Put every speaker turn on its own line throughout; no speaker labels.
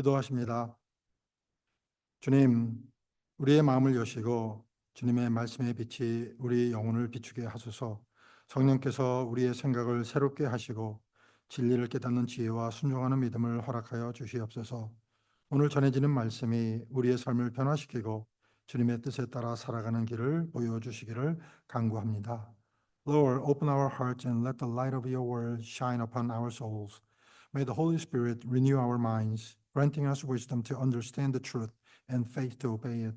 기도하십니다. 주님, 우리의 마음을 여시고 주님의 말씀의 빛이 우리 영혼을 비추게 하소서. 성령께서 우리의 생각을 새롭게 하시고 진리를 깨닫는 지혜와 순종하는 믿음을 허락하여 주시옵소서. 오늘 전해지는 말씀이 우리의 삶을 변화시키고 주님의 뜻에 따라 살아가는 길을 보여주시기를 간구합니다. Lord, open our hearts and let the light of your word shine upon our souls. May the Holy Spirit renew our minds, granting us wisdom to understand the truth and faith to obey it.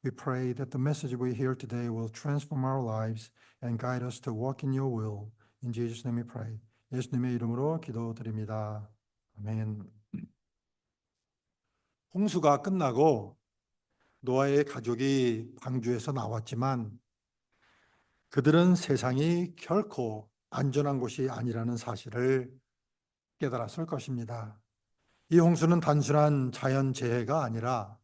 We pray that the message we hear today will transform our lives and guide us to walk in your will. In Jesus' name we pray. 예수님의 이름으로 기도드립니다. 아멘. 홍수가 끝나고 노아의 가족이 방주에서 나왔지만 그들은 세상이 결코 안전한 곳이 아니라는 사실을 깨달았을 것입니다. 이 홍수는 단순한 자연재해가 아니라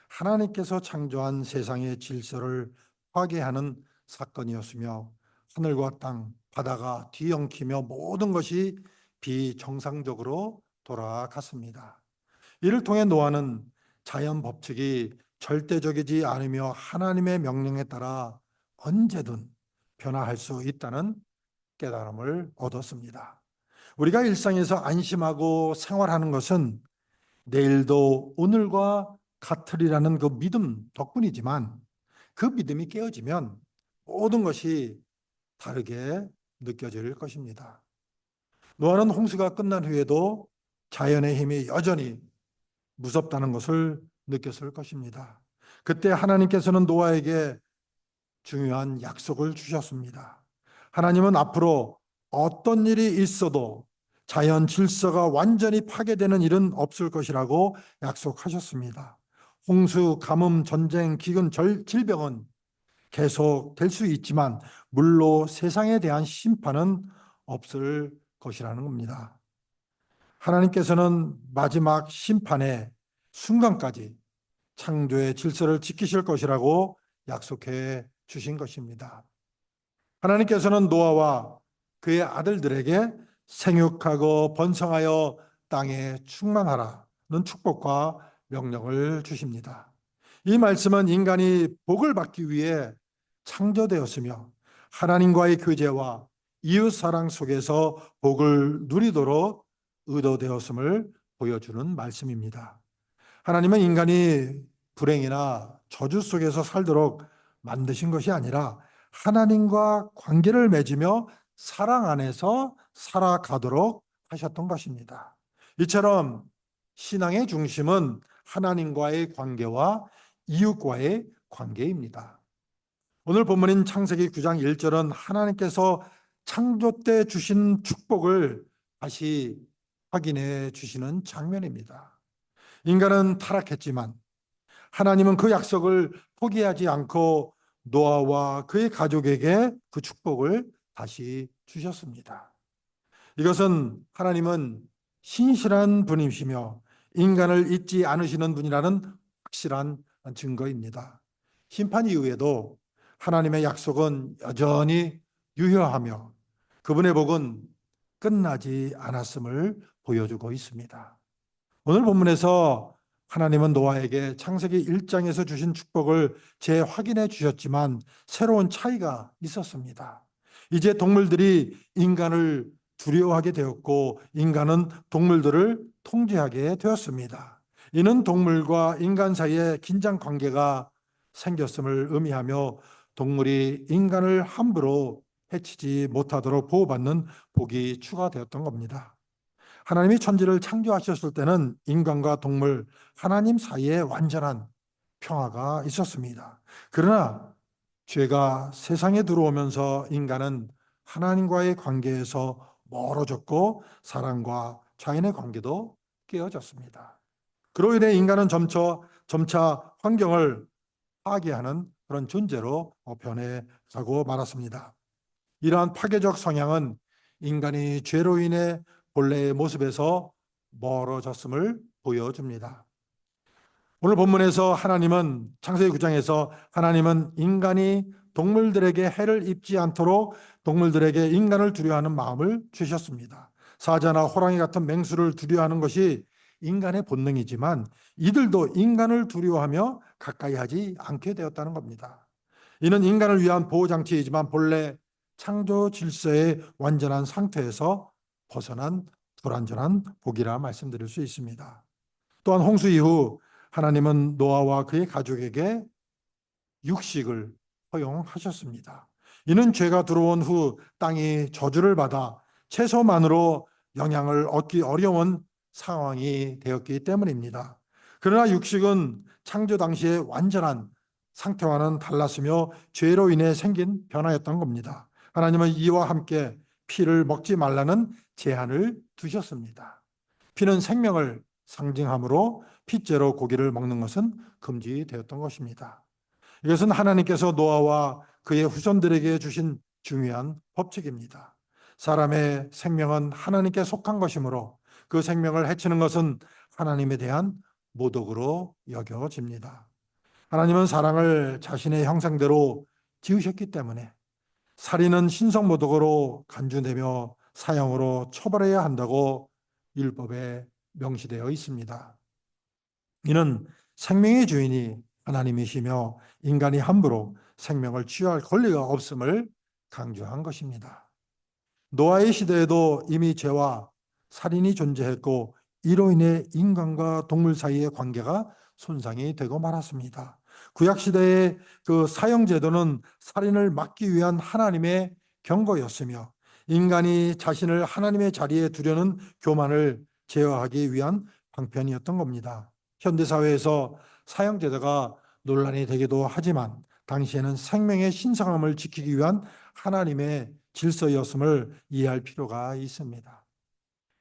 하나님께서 창조한 세상의 질서를 파괴하는 사건이었으며 하늘과 땅, 바다가 뒤엉키며 모든 것이 비정상적으로 돌아갔습니다. 이를 통해 노아는 자연 법칙이 절대적이지 않으며 하나님의 명령에 따라 언제든 변화할 수 있다는 깨달음을 얻었습니다. 우리가 일상에서 안심하고 생활하는 것은 내일도 오늘과 같으리라는 그 믿음 덕분이지만 그 믿음이 깨어지면 모든 것이 다르게 느껴질 것입니다. 노아는 홍수가 끝난 후에도 자연의 힘이 여전히 무섭다는 것을 느꼈을 것입니다. 그때 하나님께서는 노아에게 중요한 약속을 주셨습니다. 하나님은 앞으로 어떤 일이 있어도 자연 질서가 완전히 파괴되는 일은 없을 것이라고 약속하셨습니다. 홍수, 가뭄, 전쟁, 기근, 질병은 계속 될 수 있지만 물로 세상에 대한 심판은 없을 것이라는 겁니다. 하나님께서는 마지막 심판의 순간까지 창조의 질서를 지키실 것이라고 약속해 주신 것입니다. 하나님께서는 노아와 그의 아들들에게 생육하고 번성하여 땅에 충만하라는 축복과 명령을 주십니다. 이 말씀은 인간이 복을 받기 위해 창조되었으며 하나님과의 교제와 이웃사랑 속에서 복을 누리도록 의도되었음을 보여주는 말씀입니다. 하나님은 인간이 불행이나 저주 속에서 살도록 만드신 것이 아니라 하나님과 관계를 맺으며 사랑 안에서 살아가도록 하셨던 것입니다. 이처럼 신앙의 중심은 하나님과의 관계와 이웃과의 관계입니다. 오늘 본문인 창세기 9장 1절은 하나님께서 창조 때 주신 축복을 다시 확인해 주시는 장면입니다. 인간은 타락했지만 하나님은 그 약속을 포기하지 않고 노아와 그의 가족에게 그 축복을 다시 주셨습니다. 이것은 하나님은 신실한 분이시며 인간을 잊지 않으시는 분이라는 확실한 증거입니다. 심판 이후에도 하나님의 약속은 여전히 유효하며 그분의 복은 끝나지 않았음을 보여주고 있습니다. 오늘 본문에서 하나님은 노아에게 창세기 1장에서 주신 축복을 재확인해 주셨지만 새로운 차이가 있었습니다. 이제 동물들이 인간을 두려워하게 되었고 인간은 동물들을 통제하게 되었습니다. 이는 동물과 인간 사이에 긴장 관계가 생겼음을 의미하며 동물이 인간을 함부로 해치지 못하도록 보호받는 복이 추가되었던 겁니다. 하나님이 천지를 창조하셨을 때는 인간과 동물, 하나님 사이에 완전한 평화가 있었습니다. 그러나 죄가 세상에 들어오면서 인간은 하나님과의 관계에서 멀어졌고 사랑과 자연의 관계도 깨어졌습니다. 그로 인해 인간은 점차 환경을 파괴하는 그런 존재로 변해가고 말았습니다. 이러한 파괴적 성향은 인간이 죄로 인해 본래의 모습에서 멀어졌음을 보여줍니다. 오늘 본문에서 하나님은 창세기 9장에서 하나님은 인간이 동물들에게 해를 입지 않도록 동물들에게 인간을 두려워하는 마음을 주셨습니다. 사자나 호랑이 같은 맹수를 두려워하는 것이 인간의 본능이지만 이들도 인간을 두려워하며 가까이 하지 않게 되었다는 겁니다. 이는 인간을 위한 보호장치이지만 본래 창조 질서의 완전한 상태에서 벗어난 불완전한 복이라 말씀드릴 수 있습니다. 또한 홍수 이후 하나님은 노아와 그의 가족에게 육식을 허용하셨습니다. 이는 죄가 들어온 후 땅이 저주를 받아 채소만으로 영양을 얻기 어려운 상황이 되었기 때문입니다. 그러나 육식은 창조 당시의 완전한 상태와는 달랐으며 죄로 인해 생긴 변화였던 겁니다. 하나님은 이와 함께 피를 먹지 말라는 제한을 두셨습니다. 피는 생명을 상징하므로 피째로 고기를 먹는 것은 금지되었던 것입니다. 이것은 하나님께서 노아와 그의 후손들에게 주신 중요한 법칙입니다. 사람의 생명은 하나님께 속한 것이므로 그 생명을 해치는 것은 하나님에 대한 모독으로 여겨집니다. 하나님은 사람을 자신의 형상대로 지으셨기 때문에 살인은 신성모독으로 간주되며 사형으로 처벌해야 한다고 율법에 명시되어 있습니다. 이는 생명의 주인이 하나님이시며 인간이 함부로 생명을 취할 권리가 없음을 강조한 것입니다. 노아의 시대에도 이미 죄와 살인이 존재했고 이로 인해 인간과 동물 사이의 관계가 손상이 되고 말았습니다. 구약 시대의 그 사형 제도는 살인을 막기 위한 하나님의 경고였으며 인간이 자신을 하나님의 자리에 두려는 교만을 제어하기 위한 방편이었던 겁니다. 현대 사회에서 사형 제도가 논란이 되기도 하지만 당시에는 생명의 신성함을 지키기 위한 하나님의 질서였음을 이해할 필요가 있습니다.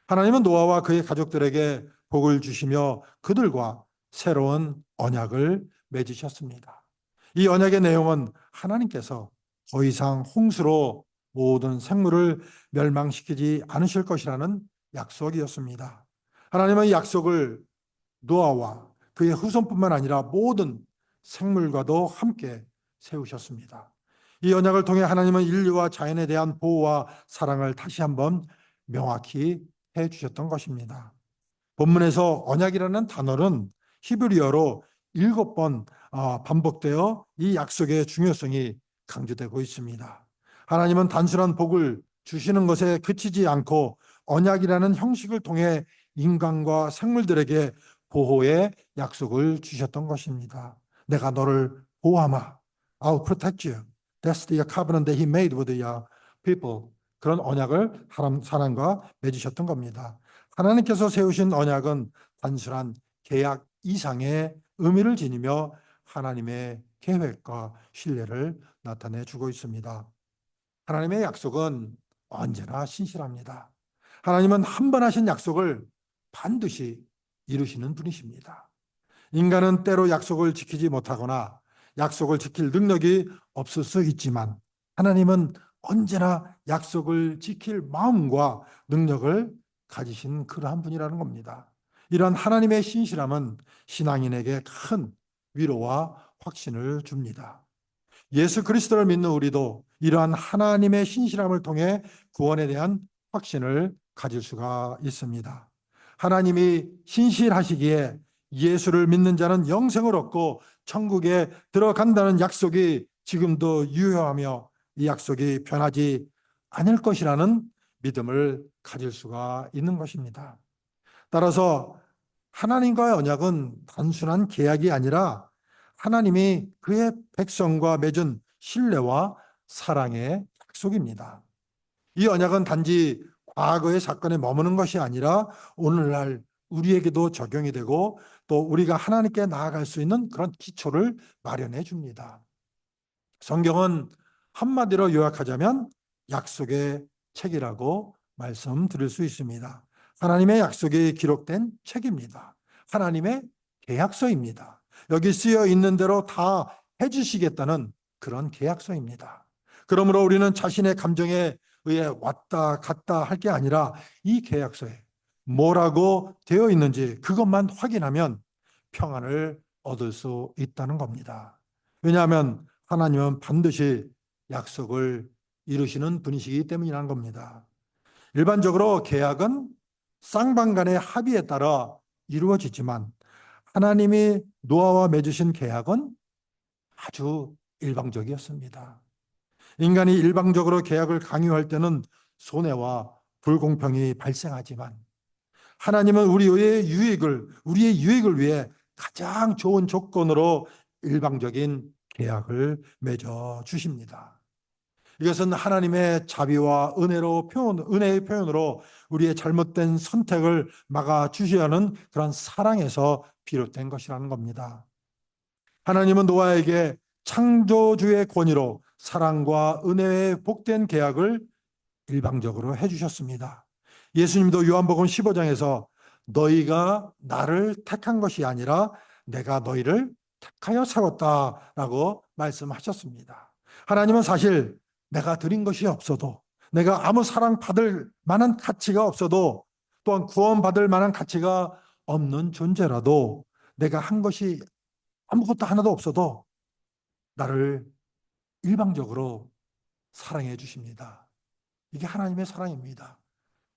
하나님은 노아와 그의 가족들에게 복을 주시며 그들과 새로운 언약을 맺으셨습니다. 이 언약의 내용은 하나님께서 더 이상 홍수로 모든 생물을 멸망시키지 않으실 것이라는 약속이었습니다. 하나님은 이 약속을 노아와 그의 후손뿐만 아니라 모든 생물과도 함께 세우셨습니다. 이 언약을 통해 하나님은 인류와 자연에 대한 보호와 사랑을 다시 한번 명확히 해 주셨던 것입니다. 본문에서 언약이라는 단어는 히브리어로 7번 반복되어 이 약속의 중요성이 강조되고 있습니다. 하나님은 단순한 복을 주시는 것에 그치지 않고 언약이라는 형식을 통해 인간과 생물들에게 보호의 약속을 주셨던 것입니다. 내가 너를 보호하마. I'll protect you. That's the covenant that he made with the people. 그런 언약을 사람과 맺으셨던 겁니다. 하나님께서 세우신 언약은 단순한 계약 이상의 의미를 지니며 하나님의 계획과 신뢰를 나타내 주고 있습니다. 하나님의 약속은 언제나 신실합니다. 하나님은 한 번 하신 약속을 반드시 이루시는 분이십니다. 인간은 때로 약속을 지키지 못하거나 약속을 지킬 능력이 없을 수 있지만 하나님은 언제나 약속을 지킬 마음과 능력을 가지신 그러한 분이라는 겁니다. 이러한 하나님의 신실함은 신앙인에게 큰 위로와 확신을 줍니다. 예수 그리스도를 믿는 우리도 이러한 하나님의 신실함을 통해 구원에 대한 확신을 가질 수가 있습니다. 하나님이 신실하시기에 예수를 믿는 자는 영생을 얻고 천국에 들어간다는 약속이 지금도 유효하며 이 약속이 변하지 않을 것이라는 믿음을 가질 수가 있는 것입니다. 따라서 하나님과의 언약은 단순한 계약이 아니라 하나님이 그의 백성과 맺은 신뢰와 사랑의 약속입니다. 이 언약은 단지 과거의 사건에 머무는 것이 아니라 오늘날 우리에게도 적용이 되고 또 우리가 하나님께 나아갈 수 있는 그런 기초를 마련해 줍니다. 성경은 한마디로 요약하자면 약속의 책이라고 말씀드릴 수 있습니다. 하나님의 약속이 기록된 책입니다. 하나님의 계약서입니다. 여기 쓰여 있는 대로 다 해주시겠다는 그런 계약서입니다. 그러므로 우리는 자신의 감정에 의해 왔다 갔다 할 게 아니라 이 계약서에 뭐라고 되어 있는지 그것만 확인하면 평안을 얻을 수 있다는 겁니다. 왜냐하면 하나님은 반드시 약속을 이루시는 분이시기 때문이라는 겁니다. 일반적으로 계약은 쌍방 간의 합의에 따라 이루어지지만 하나님이 노아와 맺으신 계약은 아주 일방적이었습니다. 인간이 일방적으로 계약을 강요할 때는 손해와 불공평이 발생하지만 하나님은 우리의 유익을 위해 가장 좋은 조건으로 일방적인 계약을 맺어 주십니다. 이것은 하나님의 자비와 은혜의 표현으로 우리의 잘못된 선택을 막아 주시려는 그런 사랑에서 비롯된 것이라는 겁니다. 하나님은 노아에게 창조주의 권위로 사랑과 은혜의 복된 계약을 일방적으로 해주셨습니다. 예수님도 요한복음 15장에서 너희가 나를 택한 것이 아니라 내가 너희를 택하여 세웠다라고 말씀하셨습니다. 하나님은 사실 내가 드린 것이 없어도, 내가 아무 사랑받을 만한 가치가 없어도, 또한 구원받을 만한 가치가 없는 존재라도, 내가 한 것이 아무것도 하나도 없어도 나를 일방적으로 사랑해 주십니다. 이게 하나님의 사랑입니다.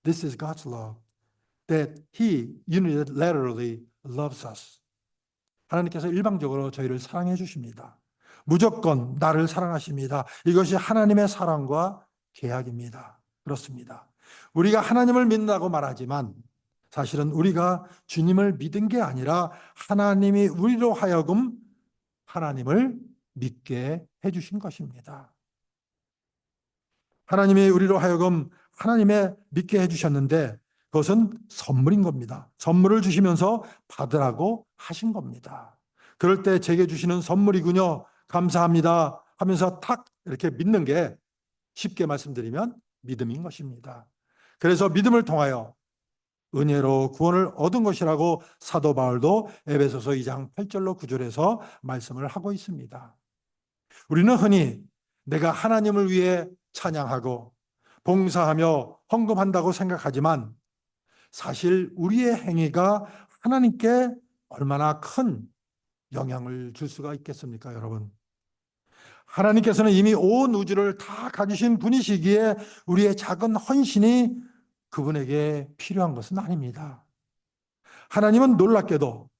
This is God's love, that He unilaterally loves us. 하나님께서 일방적으로 저희를 사랑해 주십니다. 무조건 나를 사랑하십니다. 이것이 하나님의 사랑과 계약입니다. 그렇습니다. 우리가 하나님을 믿는다고 말하지만 사실은 우리가 주님을 믿은 게 아니라 하나님이 우리로 하여금 하나님을 믿게 해주신 것입니다. 하나님이 우리로 하여금 하나님의 믿게 해주셨는데 그것은 선물인 겁니다. 선물을 주시면서 받으라고 하신 겁니다. 그럴 때 제게 주시는 선물이군요. 감사합니다 하면서 탁 이렇게 믿는 게 쉽게 말씀드리면 믿음인 것입니다. 그래서 믿음을 통하여 은혜로 구원을 얻은 것이라고 사도 바울도 에베소서 2장 8절로 9절에서 말씀을 하고 있습니다. 우리는 흔히 내가 하나님을 위해 찬양하고 봉사하며 헌금한다고 생각하지만 사실 우리의 행위가 하나님께 얼마나 큰 영향을 줄 수가 있겠습니까, 여러분? 하나님께서는 이미 온 우주를 다 가지신 분이시기에 우리의 작은 헌신이 그분에게 필요한 것은 아닙니다. 하나님은 놀랍게도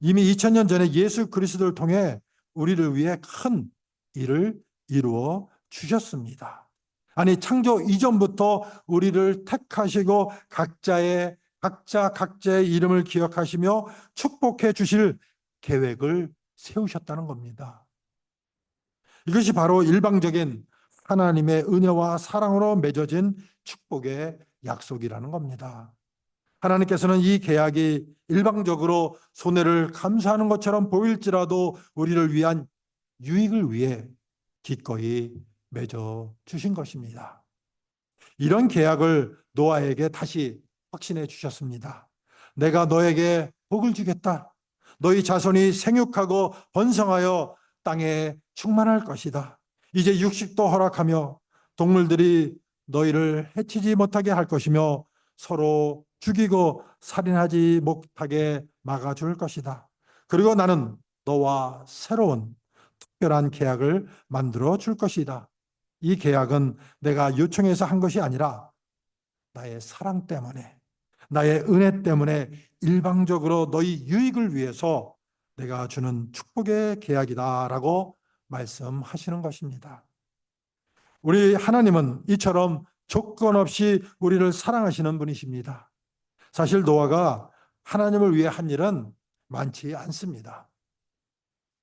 이미 2000년 전에 예수 그리스도를 통해 우리를 위해 큰 일을 이루어 주셨습니다. 아니, 창조 이전부터 우리를 택하시고 각자의 이름을 기억하시며 축복해 주실 계획을 세우셨다는 겁니다. 이것이 바로 일방적인 하나님의 은혜와 사랑으로 맺어진 축복의 약속이라는 겁니다. 하나님께서는 이 계약이 일방적으로 손해를 감수하는 것처럼 보일지라도 우리를 위한 유익을 위해 기꺼이 맺어 주신 것입니다. 이런 계약을 노아에게 다시 확신해 주셨습니다. 내가 너에게 복을 주겠다. 너희 자손이 생육하고 번성하여 땅에 충만할 것이다. 이제 육식도 허락하며 동물들이 너희를 해치지 못하게 할 것이며 서로 죽이고 살인하지 못하게 막아줄 것이다. 그리고 나는 너와 새로운 특별한 계약을 만들어 줄 것이다. 이 계약은 내가 요청해서 한 것이 아니라 나의 사랑 때문에, 나의 은혜 때문에 일방적으로 너희 유익을 위해서 내가 주는 축복의 계약이다라고 말씀하시는 것입니다. 우리 하나님은 이처럼 조건 없이 우리를 사랑하시는 분이십니다. 사실 노아가 하나님을 위해 한 일은 많지 않습니다.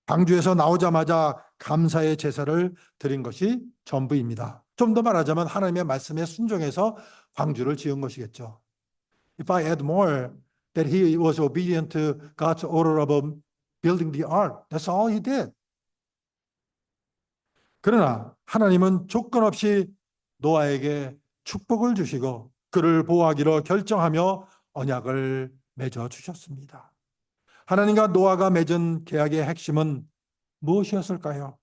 방주에서 나오자마자 감사의 제사를 드린 것이 전부입니다. 좀 더 말하자면 하나님의 말씀에 순종해서 방주를 지은 것이겠죠. If I add more, that he was obedient to God's order of building the ark. That's all he did. 그러나 하나님은 조건 없이 노아에게 축복을 주시고 그를 보호하기로 결정하며 언약을 맺어 주셨습니다. 하나님과 노아가 맺은 계약의 핵심은 무엇이었을까요?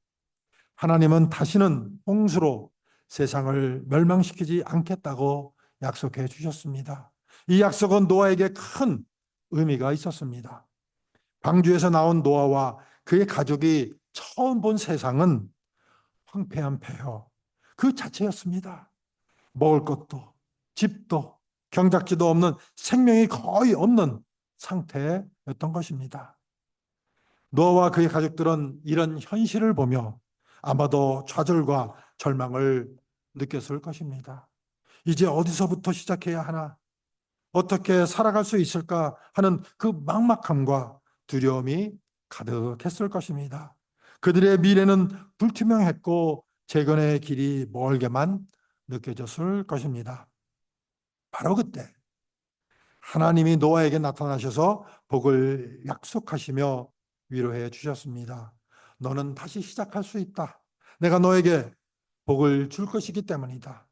하나님은 다시는 홍수로 세상을 멸망시키지 않겠다고 약속해 주셨습니다. 이 약속은 노아에게 큰 의미가 있었습니다. 방주에서 나온 노아와 그의 가족이 처음 본 세상은 황폐한 폐허 그 자체였습니다. 먹을 것도 집도 경작지도 없는 생명이 거의 없는 상태였던 것입니다. 노아와 그의 가족들은 이런 현실을 보며 아마도 좌절과 절망을 느꼈을 것입니다. 이제 어디서부터 시작해야 하나? 어떻게 살아갈 수 있을까 하는 그 막막함과 두려움이 가득했을 것입니다. 그들의 미래는 불투명했고 재건의 길이 멀게만 느껴졌을 것입니다. 바로 그때 하나님이 노아에게 나타나셔서 복을 약속하시며 위로해 주셨습니다. 너는 다시 시작할 수 있다. 내가 너에게 복을 줄 것이기 때문이다.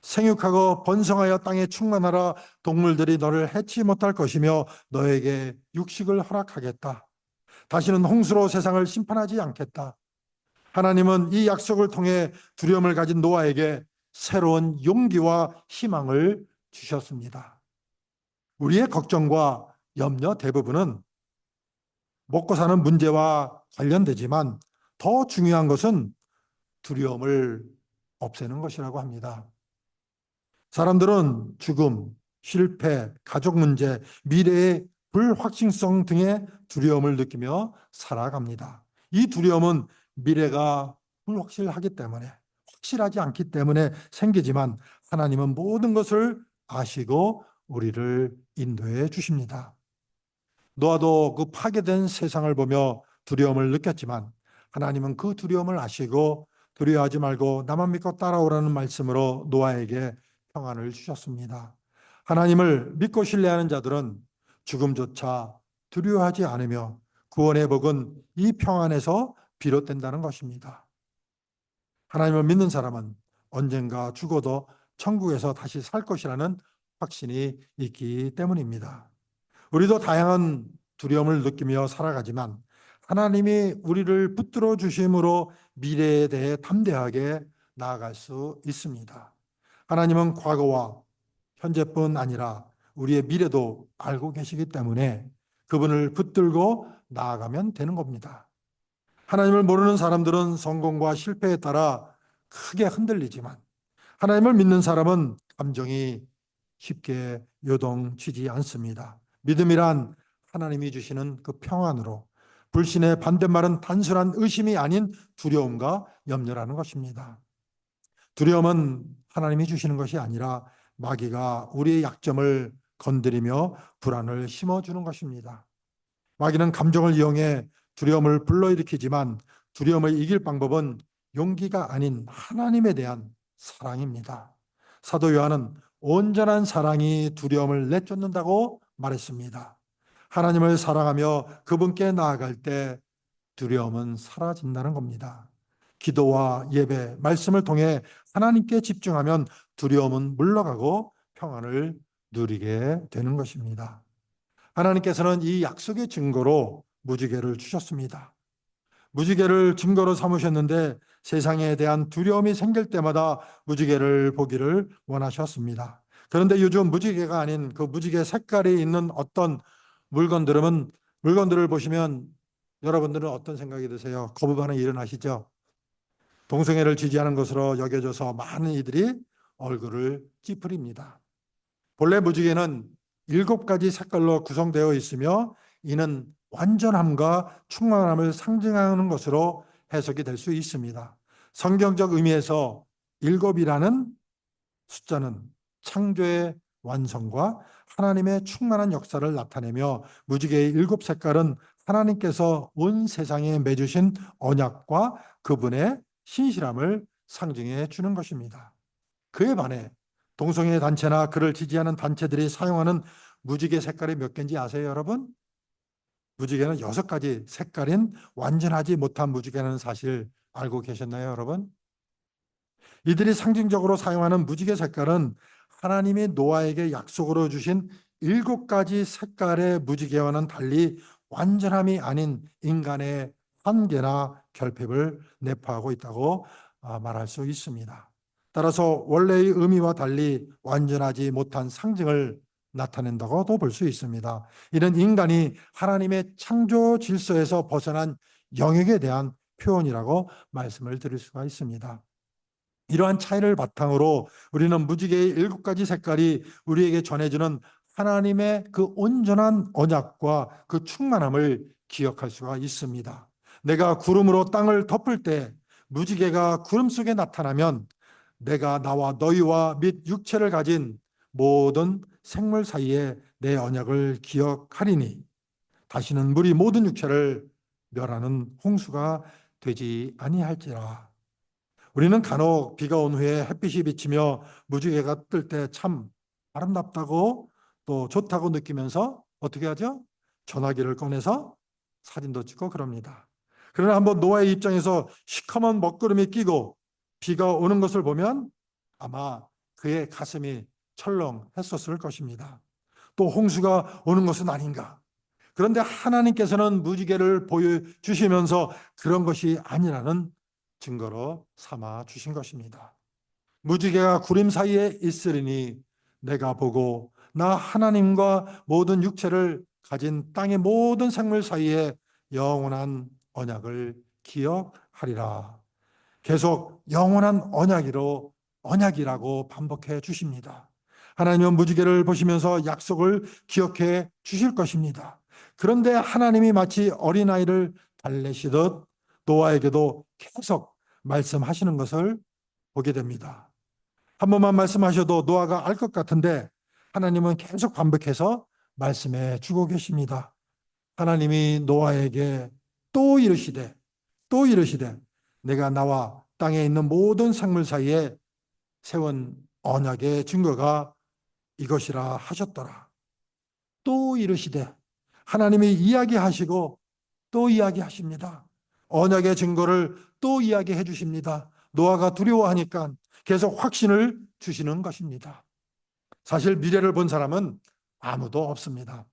생육하고 번성하여 땅에 충만하라. 동물들이 너를 해치 못할 것이며 너에게 육식을 허락하겠다. 다시는 홍수로 세상을 심판하지 않겠다. 하나님은 이 약속을 통해 두려움을 가진 노아에게 새로운 용기와 희망을 주셨습니다. 우리의 걱정과 염려 대부분은 먹고 사는 문제와 관련되지만 더 중요한 것은 두려움을 없애는 것이라고 합니다. 사람들은 죽음, 실패, 가족 문제, 미래의 불확실성 등의 두려움을 느끼며 살아갑니다. 이 두려움은 미래가 불확실하기 때문에, 확실하지 않기 때문에 생기지만 하나님은 모든 것을 아시고 우리를 인도해 주십니다. 노아도 그 파괴된 세상을 보며 두려움을 느꼈지만 하나님은 그 두려움을 아시고 두려워하지 말고 나만 믿고 따라오라는 말씀으로 노아에게 평안을 주셨습니다. 하나님을 믿고 신뢰하는 자들은 죽음조차 두려워하지 않으며 구원의 복은 이 평안에서 비롯된다는 것입니다. 하나님을 믿는 사람은 언젠가 죽어도 천국에서 다시 살 것이라는 확신이 있기 때문입니다. 우리도 다양한 두려움을 느끼며 살아가지만 하나님이 우리를 붙들어 주심으로 미래에 대해 담대하게 나아갈 수 있습니다. 하나님은 과거와 현재뿐 아니라 우리의 미래도 알고 계시기 때문에 그분을 붙들고 나아가면 되는 겁니다. 하나님을 모르는 사람들은 성공과 실패에 따라 크게 흔들리지만 하나님을 믿는 사람은 감정이 쉽게 요동치지 않습니다. 믿음이란 하나님이 주시는 그 평안으로 불신의 반대말은 단순한 의심이 아닌 두려움과 염려라는 것입니다. 두려움은 하나님이 주시는 것이 아니라 마귀가 우리의 약점을 건드리며 불안을 심어주는 것입니다. 마귀는 감정을 이용해 두려움을 불러일으키지만 두려움을 이길 방법은 용기가 아닌 하나님에 대한 사랑입니다. 사도 요한은 온전한 사랑이 두려움을 내쫓는다고 말했습니다. 하나님을 사랑하며 그분께 나아갈 때 두려움은 사라진다는 겁니다. 기도와 예배, 말씀을 통해 하나님께 집중하면 두려움은 물러가고 평안을 누리게 되는 것입니다. 하나님께서는 이 약속의 증거로 무지개를 주셨습니다. 무지개를 증거로 삼으셨는데 세상에 대한 두려움이 생길 때마다 무지개를 보기를 원하셨습니다. 그런데 요즘 무지개가 아닌 그 무지개 색깔이 있는 어떤 물건들을 보시면 여러분들은 어떤 생각이 드세요? 거부 반응이 일어나시죠? 동성애를 지지하는 것으로 여겨져서 많은 이들이 얼굴을 찌푸립니다. 본래 무지개는 7가지 색깔로 구성되어 있으며 이는 완전함과 충만함을 상징하는 것으로 해석이 될 수 있습니다. 성경적 의미에서 7이라는 숫자는 창조의 완성과 하나님의 충만한 역사를 나타내며 무지개의 7색깔은 하나님께서 온 세상에 맺으신 언약과 그분의 신실함을 상징해 주는 것입니다. 그에 반해 동성애 단체나 그를 지지하는 단체들이 사용하는 무지개 색깔이 몇 개인지 아세요, 여러분? 무지개는 6가지 색깔인 완전하지 못한 무지개라는 사실 알고 계셨나요, 여러분? 이들이 상징적으로 사용하는 무지개 색깔은 하나님이 노아에게 약속으로 주신 7가지 색깔의 무지개와는 달리 완전함이 아닌 인간의 한계나 결핍을 내포하고 있다고 말할 수 있습니다. 따라서 원래의 의미와 달리 완전하지 못한 상징을 나타낸다고도 볼 수 있습니다. 이는 인간이 하나님의 창조 질서에서 벗어난 영역에 대한 표현이라고 말씀을 드릴 수가 있습니다. 이러한 차이를 바탕으로 우리는 무지개의 7가지 색깔이 우리에게 전해주는 하나님의 그 온전한 언약과 그 충만함을 기억할 수가 있습니다. 내가 구름으로 땅을 덮을 때 무지개가 구름 속에 나타나면 내가 나와 너희와 및 육체를 가진 모든 생물 사이에 내 언약을 기억하리니 다시는 물이 모든 육체를 멸하는 홍수가 되지 아니할지라. 우리는 간혹 비가 온 후에 햇빛이 비치며 무지개가 뜰 때 참 아름답다고 또 좋다고 느끼면서 어떻게 하죠? 전화기를 꺼내서 사진도 찍고 그럽니다. 그러나 한번 노아의 입장에서 시커먼 먹구름이 끼고 비가 오는 것을 보면 아마 그의 가슴이 철렁했었을 것입니다. 또 홍수가 오는 것은 아닌가? 그런데 하나님께서는 무지개를 보여주시면서 그런 것이 아니라는 증거로 삼아 주신 것입니다. 무지개가 구름 사이에 있으리니 내가 보고 나 하나님과 모든 육체를 가진 땅의 모든 생물 사이에 영원한 언약을 기억하리라. 계속 영원한 언약이라고 반복해 주십니다. 하나님은 무지개를 보시면서 약속을 기억해 주실 것입니다. 그런데 하나님이 마치 어린아이를 달래시듯 노아에게도 계속 말씀하시는 것을 보게 됩니다. 한 번만 말씀하셔도 노아가 알 것 같은데 하나님은 계속 반복해서 말씀해 주고 계십니다. 하나님이 노아에게 또 이르시되 내가 나와 땅에 있는 모든 생물 사이에 세운 언약의 증거가 이것이라 하셨더라. 또 이르시되 하나님이 이야기하시고 또 이야기하십니다. 언약의 증거를 또 이야기해 주십니다. 노아가 두려워하니까 계속 확신을 주시는 것입니다. 사실 미래를 본 사람은 아무도 없습니다.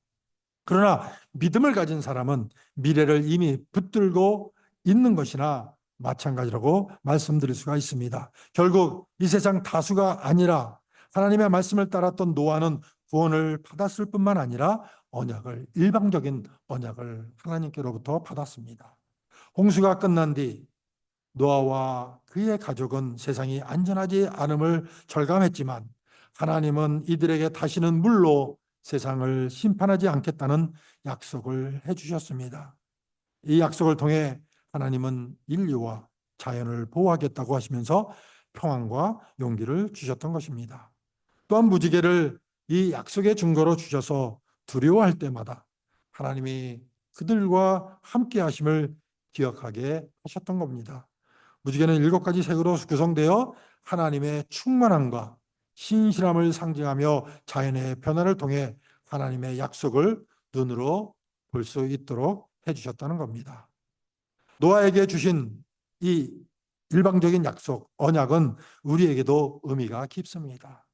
그러나 믿음을 가진 사람은 미래를 이미 붙들고 있는 것이나 마찬가지라고 말씀드릴 수가 있습니다. 결국 이 세상 다수가 아니라 하나님의 말씀을 따랐던 노아는 구원을 받았을 뿐만 아니라 일방적인 언약을 하나님께로부터 받았습니다. 홍수가 끝난 뒤 노아와 그의 가족은 세상이 안전하지 않음을 절감했지만 하나님은 이들에게 다시는 물로 세상을 심판하지 않겠다는 약속을 해주셨습니다. 이 약속을 통해 하나님은 인류와 자연을 보호하겠다고 하시면서 평안과 용기를 주셨던 것입니다. 또한 무지개를 이 약속의 증거로 주셔서 두려워할 때마다 하나님이 그들과 함께 하심을 기억하게 하셨던 겁니다. 무지개는 7가지 색으로 구성되어 하나님의 충만함과 신실함을 상징하며 자연의 변화를 통해 하나님의 약속을 눈으로 볼 수 있도록 해주셨다는 겁니다. 노아에게 주신 이 일방적인 약속, 언약은 우리에게도 의미가 깊습니다.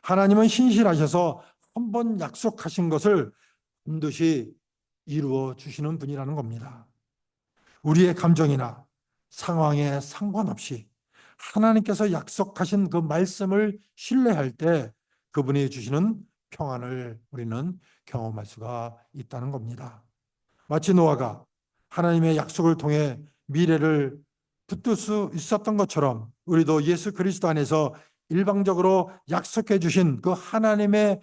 하나님은 신실하셔서 한 번 약속하신 것을 반드시 이루어 주시는 분이라는 겁니다. 우리의 감정이나 상황에 상관없이 하나님께서 약속하신 그 말씀을 신뢰할 때 그분이 주시는 평안을 우리는 경험할 수가 있다는 겁니다. 마치 노아가 하나님의 약속을 통해 미래를 붙들 수 있었던 것처럼 우리도 예수 그리스도 안에서 일방적으로 약속해 주신 그 하나님의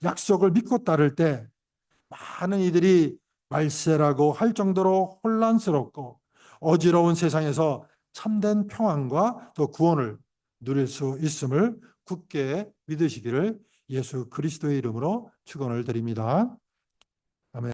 약속을 믿고 따를 때 많은 이들이 말세라고 할 정도로 혼란스럽고 어지러운 세상에서 참된 평안과 또 구원을 누릴 수 있음을 굳게 믿으시기를 예수 그리스도의 이름으로 축원을 드립니다.